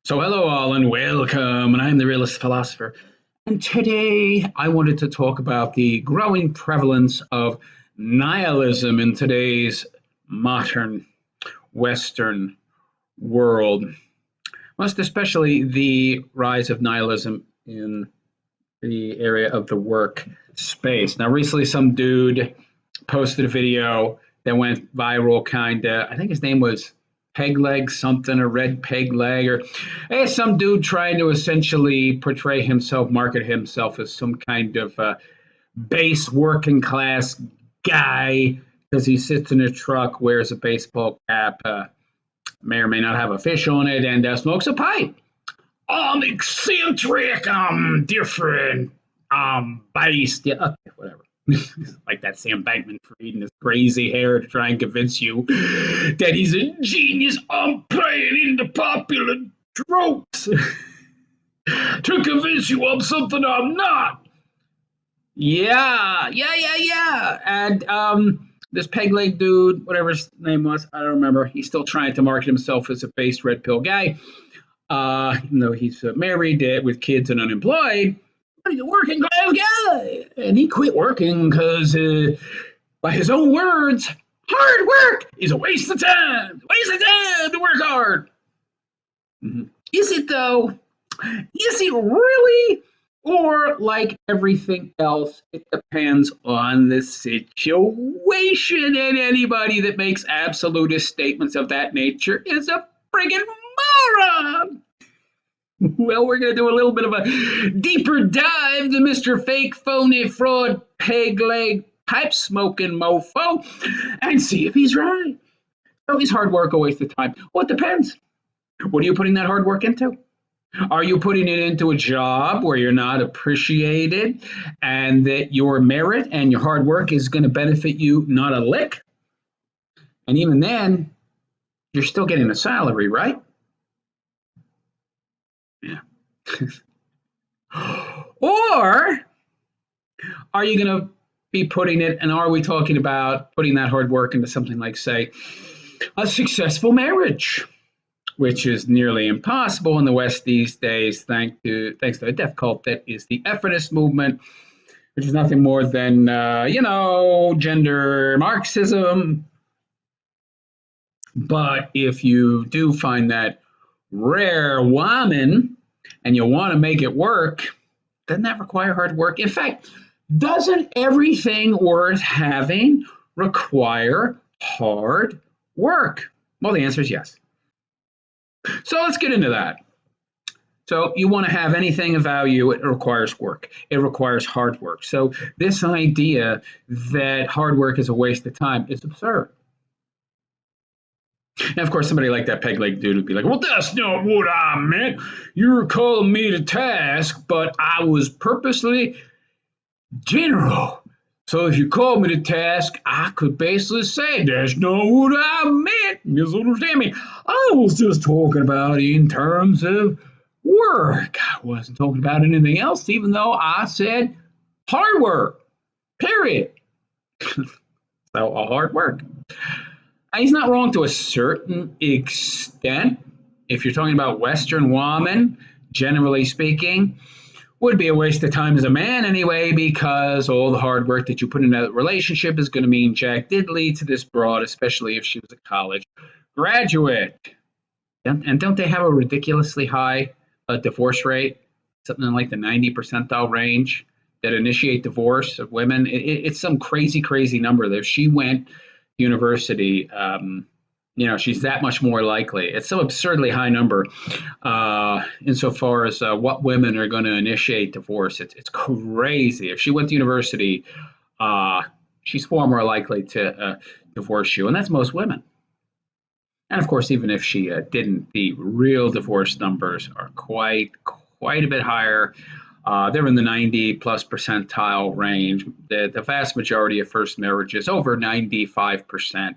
So, hello, all, and welcome. And I'm the realist philosopher. And today I wanted to talk about the growing prevalence of nihilism in today's modern Western world, most especially the rise of nihilism in the area of the work space. Now, recently, some dude posted a video that went viral, kind of. I think his name was Peg Leg something, or Red Peg Leg, or some dude trying to essentially portray himself, market himself as some kind of base working class guy because he sits in a truck, wears a baseball cap, may or may not have a fish on it, and smokes a pipe. I'm eccentric, I'm different, I'm based. Yeah, okay, whatever. Like that Sam Bankman Fried and his crazy hair to try and convince you that he's a genius. I'm playing into popular tropes to convince you I'm something I'm not. Yeah. And this peg leg dude, whatever his name was, I don't remember. He's still trying to market himself as a base red pill guy. Even though he's married with kids and unemployed, but he's a working class guy. And he quit working because, by his own words, hard work is a waste of time. Waste of time to work hard. Mm-hmm. Is it though? Is it really? Or, like everything else, it depends on the situation, and anybody that makes absolutist statements of that nature is a friggin' moron. Well, we're going to do a little bit of a deeper dive to Mr. Fake, Phony, Fraud, Peg Leg, Pipe Smoking Mofo and see if he's right. So is hard work a waste of time? Well, it depends. What are you putting that hard work into? Are you putting it into a job where you're not appreciated and that your merit and your hard work is going to benefit you not a lick? And even then, you're still getting a salary, right? Yeah. Or are you going to be putting it, and are we talking about putting that hard work into something like, say, a successful marriage? Which is nearly impossible in the West these days, thanks to a death cult that is the feminist movement, which is nothing more than, gender Marxism. But if you do find that rare woman and you want to make it work, doesn't that require hard work? In fact, doesn't everything worth having require hard work? Well, the answer is yes. So let's get into that. So you want to have anything of value, it requires work. It requires hard work. So this idea that hard work is a waste of time is absurd. And of course, somebody like that peg leg dude would be like, well, that's not what I meant. You're calling me to task, but I was purposely general. So if you call me to task, I could basically say, that's not what I meant. Misunderstand me. I was just talking about in terms of work. I wasn't talking about anything else, even though I said hard work, period. So hard work. And he's not wrong to a certain extent. If you're talking about Western woman, generally speaking, would be a waste of time as a man anyway, because all the hard work that you put in that relationship is going to mean jack diddly to this broad, especially if she was a college graduate. And don't they have a ridiculously high divorce rate, something like the 90 percentile range that initiate divorce of women? It's some crazy, crazy number. If she went to university, she's that much more likely. It's some absurdly high number insofar as what women are going to initiate divorce. It's crazy. If she went to university, she's far more likely to divorce you, and that's most women. And of course, even if she didn't, the real divorce numbers are quite a bit higher. They're in the 90 plus percentile range. The vast majority of first marriages, over 95%.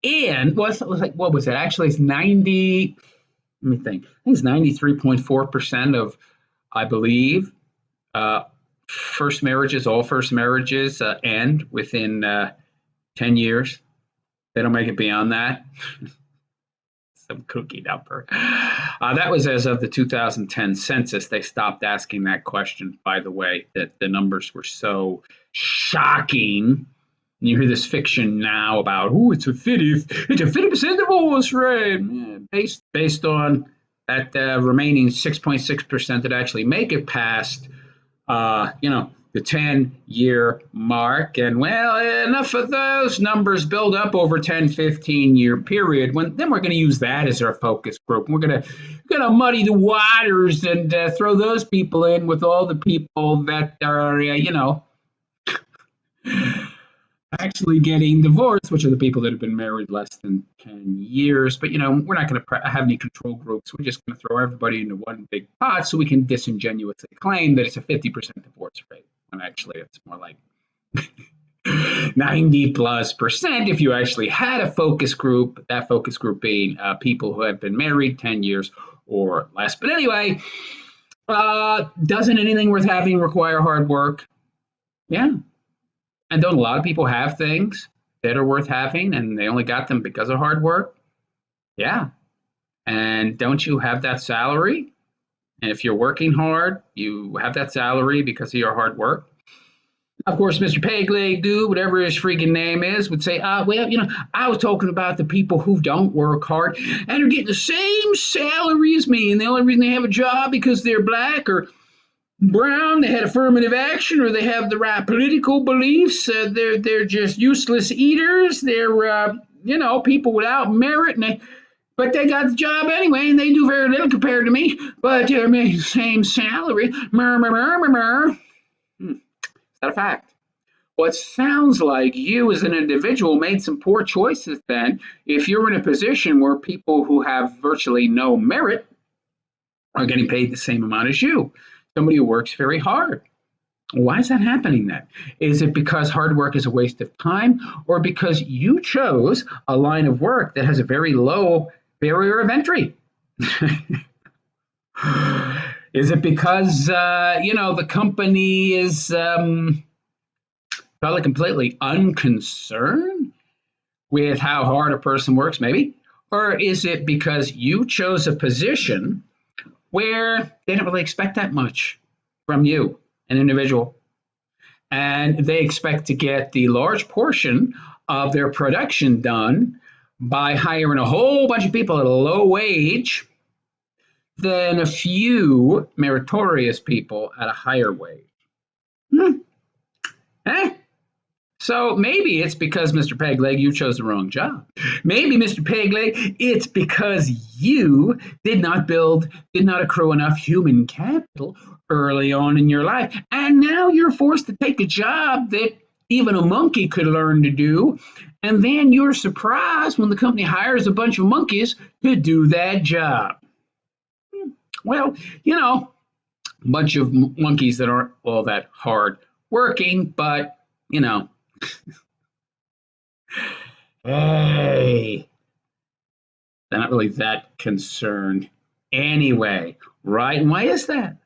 And what was it? Actually, it's 90. Let me think. I think it's 93.4% of, I believe, first marriages. All first marriages end within 10 years. They don't make it beyond that. some kooky number. That was as of the 2010 census. They stopped asking that question, by the way, that the numbers were so shocking. And you hear this fiction now about, oh, it's a 50% divorce rate, based on that remaining 6.6% that actually make it past, the 10-year mark. And well, enough of those numbers build up over 10, 15-year period. Then we're going to use that as our focus group. We're going to muddy the waters and throw those people in with all the people that are, actually getting divorced, which are the people that have been married less than 10 years. But, we're not going to have any control groups. We're just going to throw everybody into one big pot so we can disingenuously claim that it's a 50% divorce rate, when actually it's more like 90+% if you actually had a focus group, that focus group being people who have been married 10 years or less. But anyway, doesn't anything worth having require hard work? Yeah. And don't a lot of people have things that are worth having and they only got them because of hard work? Yeah. And don't you have that salary? And if you're working hard, you have that salary because of your hard work. Of course, Mr. Pegleg, dude, whatever his freaking name is, would say, I was talking about the people who don't work hard and are getting the same salary as me. And the only reason they have a job because they're black or brown, they had affirmative action, or they have the right political beliefs. They're just useless eaters. They're people without merit, but they got the job anyway, and they do very little compared to me. But they're making the same salary. Is that a fact? Well, it sounds like you as an individual made some poor choices then. If you're in a position where people who have virtually no merit are getting paid the same amount as you, somebody who works very hard. Why is that happening then? Is it because hard work is a waste of time, or because you chose a line of work that has a very low barrier of entry? Is it because, the company is probably completely unconcerned with how hard a person works, maybe? Or is it because you chose a position where they don't really expect that much from you, an individual, and they expect to get the large portion of their production done by hiring a whole bunch of people at a low wage than a few meritorious people at a higher wage? Eh? So maybe it's because, Mr. Pegleg, you chose the wrong job. Maybe, Mr. Pegleg, it's because you did not accrue enough human capital early on in your life. And now you're forced to take a job that even a monkey could learn to do. And then you're surprised when the company hires a bunch of monkeys to do that job. Well, a bunch of monkeys that aren't all that hard working, but, hey, they're not really that concerned anyway, right? And why is that?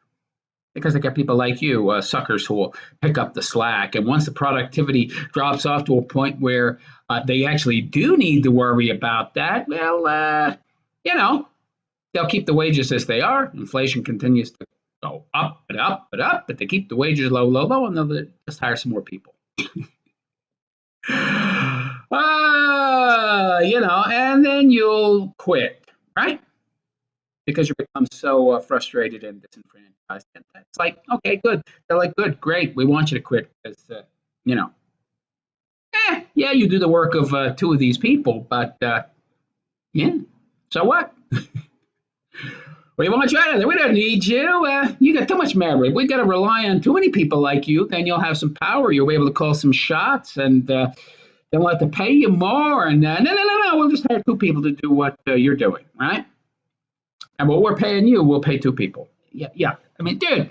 Because they got people like you, suckers, who will pick up the slack. And once the productivity drops off to a point where they actually do need to worry about that, well, they'll keep the wages as they are. Inflation continues to go up and up and up, but they keep the wages low, low, low, and they'll just hire some more people. And then you'll quit, right? Because you become so frustrated and disenfranchised. And it's like, okay, good. They're like, good, great. We want you to quit because, you do the work of two of these people, but so what? We want you out of there. We don't need you. You got too much merit. We got to rely on too many people like you. Then you'll have some power. You'll be able to call some shots, and they'll have to pay you more. And no. We'll just hire two people to do what you're doing, right? And what we're paying you, we'll pay two people. Yeah. I mean, dude,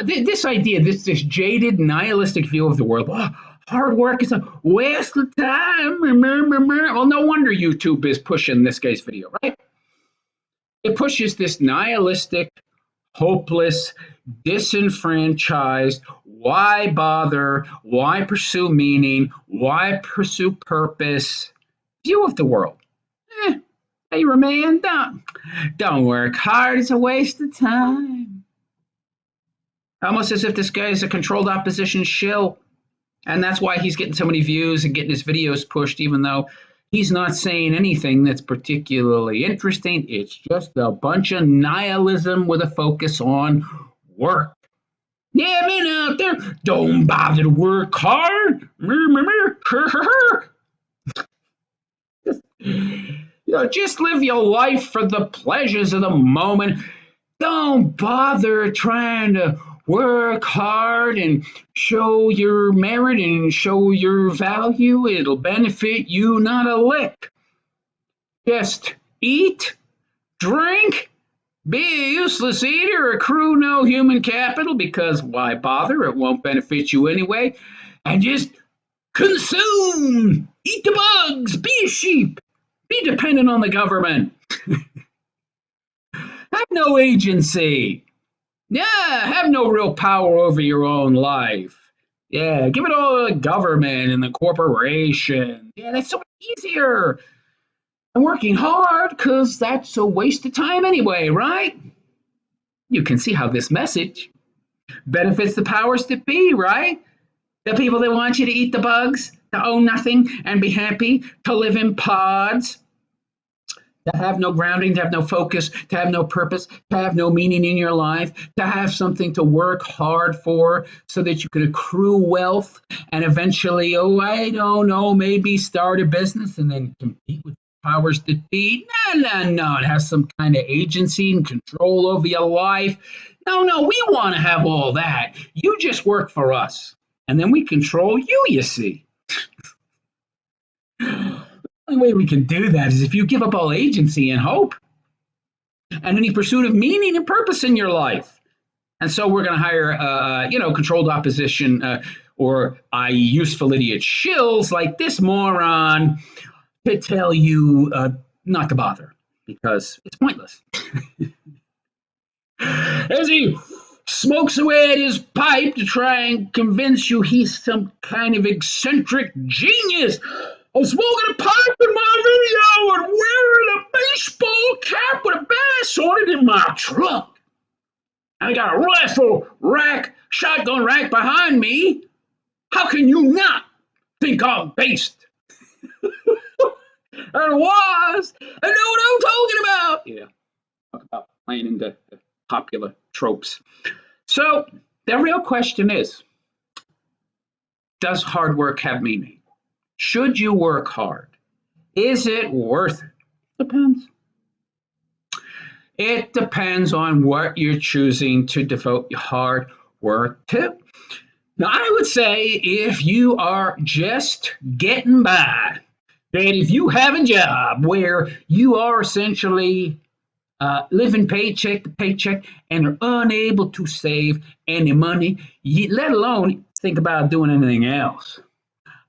this idea, this jaded, nihilistic view of the world. Oh, hard work is a waste of time. Well, no wonder YouTube is pushing this guy's video, right? It pushes this nihilistic, hopeless, disenfranchised, why bother, why pursue meaning, why pursue purpose view of the world. Hey, man, don't work hard. It's a waste of time. Almost as if this guy is a controlled opposition shill. And that's why he's getting so many views and getting his videos pushed, even though he's not saying anything that's particularly interesting. It's just a bunch of nihilism with a focus on work. Yeah, men out there, don't bother to work hard. Just live your life for the pleasures of the moment. Don't bother trying to work hard and show your merit and show your value. It'll benefit you not a lick. Just eat, drink, be a useless eater, accrue no human capital because why bother? It won't benefit you anyway. And just consume, eat the bugs, be a sheep, be dependent on the government. Have no agency. Yeah, have no real power over your own life. Yeah, give it all to the government and the corporation. Yeah, that's so much easier than working hard because that's a waste of time anyway, right? You can see how this message benefits the powers that be, right? The people that want you to eat the bugs, to own nothing and be happy, to live in pods, to have no grounding, to have no focus, to have no purpose, to have no meaning in your life, to have something to work hard for so that you can accrue wealth and eventually, oh, I don't know, maybe start a business and then compete with powers that be. No. It has some kind of agency and control over your life. No, we want to have all that. You just work for us and then we control you, you see. The only way we can do that is if you give up all agency and hope and any pursuit of meaning and purpose in your life. And so we're going to hire, controlled opposition or I.e. useful idiot shills like this moron to tell you not to bother because it's pointless. As he smokes away at his pipe to try and convince you he's some kind of eccentric genius. I'm smoking a pipe in my video and wearing a baseball cap with a bass on it in my trunk. I got a rifle rack, shotgun rack behind me. How can you not think I'm based? And was. I know what I'm talking about. Yeah, talk about playing into the popular tropes. So the real question is, does hard work have meaning? Should you work hard? Is it worth it? Depends. It depends on what you're choosing to devote your hard work to. Now, I would say if you are just getting by, that if you have a job where you are essentially living paycheck to paycheck and are unable to save any money, let alone think about doing anything else,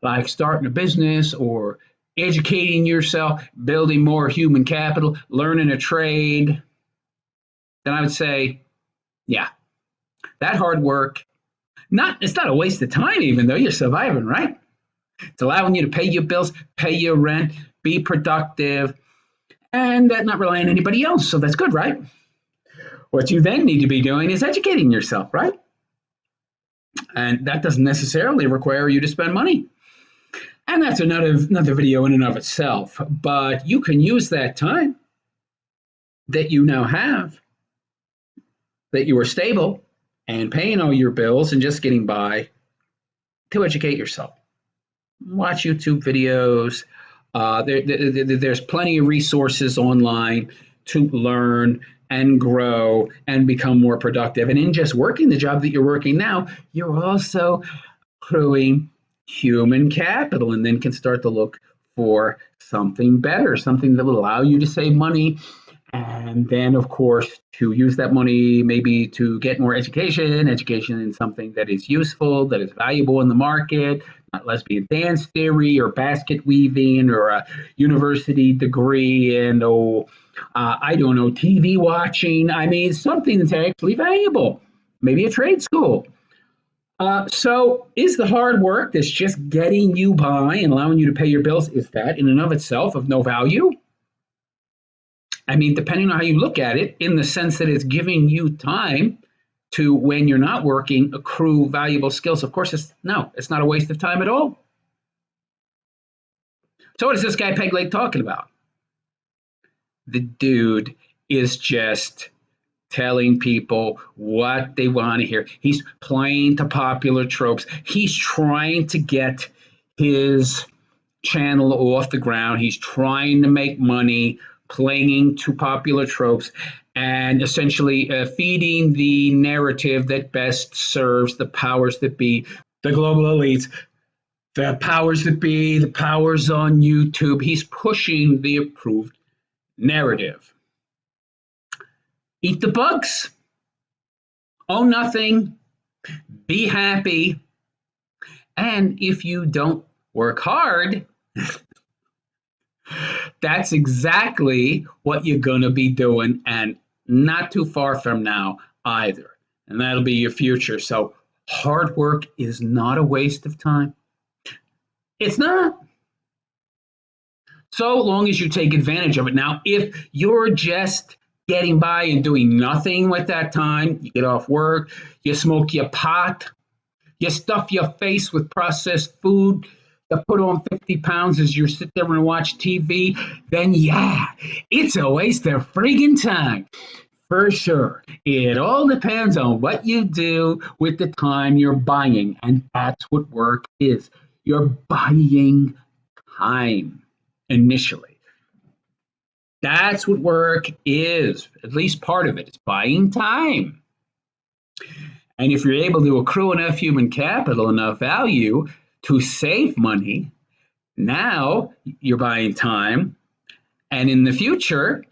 like starting a business or educating yourself, building more human capital, learning a trade, then I would say, yeah, that hard work, it's not a waste of time even though you're surviving, right? It's allowing you to pay your bills, pay your rent, be productive, and not rely on anybody else. So that's good, right? What you then need to be doing is educating yourself, right? And that doesn't necessarily require you to spend money. And that's another video in and of itself. But you can use that time that you now have, that you are stable and paying all your bills and just getting by, to educate yourself. Watch YouTube videos. There's plenty of resources online to learn and grow and become more productive. And in just working the job that you're working now, you're also accruing human capital and then can start to look for something better, something that will allow you to save money. And then, of course, to use that money maybe to get more education in something that is useful, that is valuable in the market, not lesbian dance theory or basket weaving or a university degree and, I don't know, TV watching. I mean, something that's actually valuable, maybe a trade school. So is the hard work that's just getting you by and allowing you to pay your bills, is that in and of itself of no value? I mean, depending on how you look at it, in the sense that it's giving you time to, when you're not working, accrue valuable skills. Of course, it's not a waste of time at all. So what is this guy Peg Leg talking about? The dude is just telling people what they want to hear. He's playing to popular tropes. He's trying to get his channel off the ground. He's trying to make money playing to popular tropes and essentially feeding the narrative that best serves the powers that be, the global elites, the powers that be, the powers on YouTube. He's pushing the approved narrative. Eat the bugs, own nothing, be happy, and if you don't work hard, that's exactly what you're going to be doing, and not too far from now either. And that'll be your future. So hard work is not a waste of time. It's not. So long as you take advantage of it. Now, if you're just getting by and doing nothing with that time, you get off work, you smoke your pot, you stuff your face with processed food, you put on 50 pounds as you sit there and watch TV, then yeah, it's a waste of friggin' time. For sure. It all depends on what you do with the time you're buying. And that's what work is. You're buying time initially. That's what work is. At least part of it is buying time. And if you're able to accrue enough human capital, enough value to save money, now you're buying time. And in the future,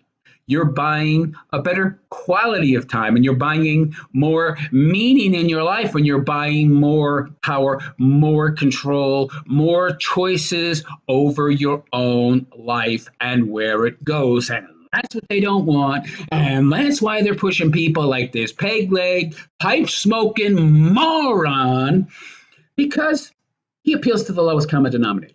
you're buying a better quality of time, and you're buying more meaning in your life when you're buying more power, more control, more choices over your own life and where it goes. And that's what they don't want. And that's why they're pushing people like this peg leg, pipe smoking moron, because he appeals to the lowest common denominator.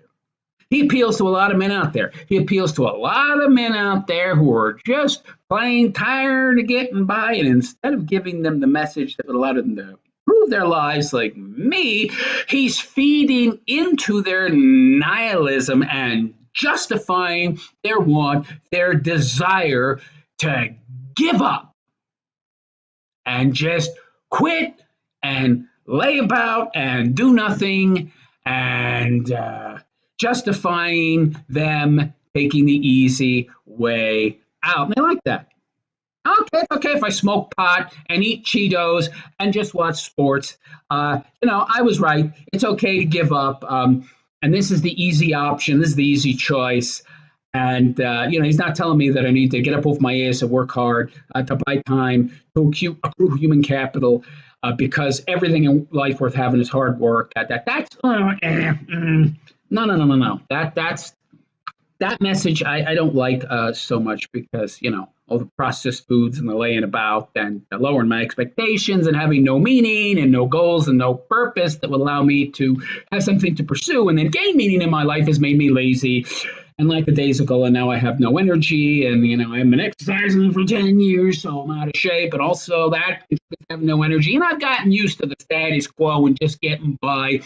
He appeals to a lot of men out there. He appeals to a lot of men out there who are just plain tired of getting by. And instead of giving them the message that would allow them to improve their lives like me, he's feeding into their nihilism and justifying their want, their desire to give up and just quit and lay about and do nothing and justifying them taking the easy way out. And they like that. Okay, it's okay if I smoke pot and eat Cheetos and just watch sports. I was right. It's okay to give up. And this is the easy option. This is the easy choice. And, he's not telling me that I need to get up off my ass and work hard to buy time, to accrue human capital, because everything in life worth having is hard work. No. That message I don't like so much because, all the processed foods and the laying about and lowering my expectations and having no meaning and no goals and no purpose that will allow me to have something to pursue and then gain meaning in my life has made me lazy. And like the days ago, and now I have no energy, and I haven't been exercising for 10 years, so I'm out of shape. And also that I have no energy, and I've gotten used to the status quo and just getting by.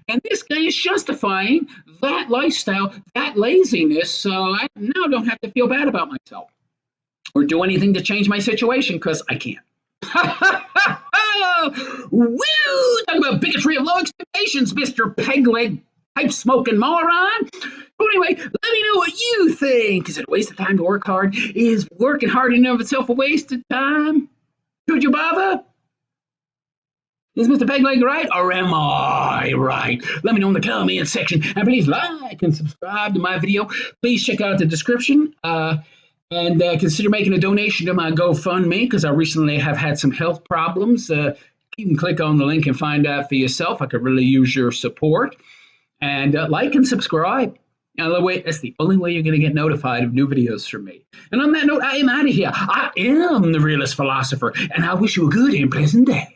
And this guy is justifying that lifestyle, that laziness, so I now don't have to feel bad about myself or do anything to change my situation because I can't. Woo! Talk about bigotry of low expectations, Mr. Pegleg, pipe smoking moron. But anyway, let me know what you think. Is it a waste of time to work hard? Is working hard in and of itself a waste of time? Should you bother? Is Mr. Pegleg right, or am I right? Let me know in the comment section. And please like and subscribe to my video. Please check out the description. And consider making a donation to my GoFundMe, because I recently have had some health problems. You can click on the link and find out for yourself. I could really use your support. And like and subscribe. That's the only way you're going to get notified of new videos from me. And on that note, I am out of here. I am the realist philosopher, and I wish you a good and pleasant day.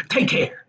Take care.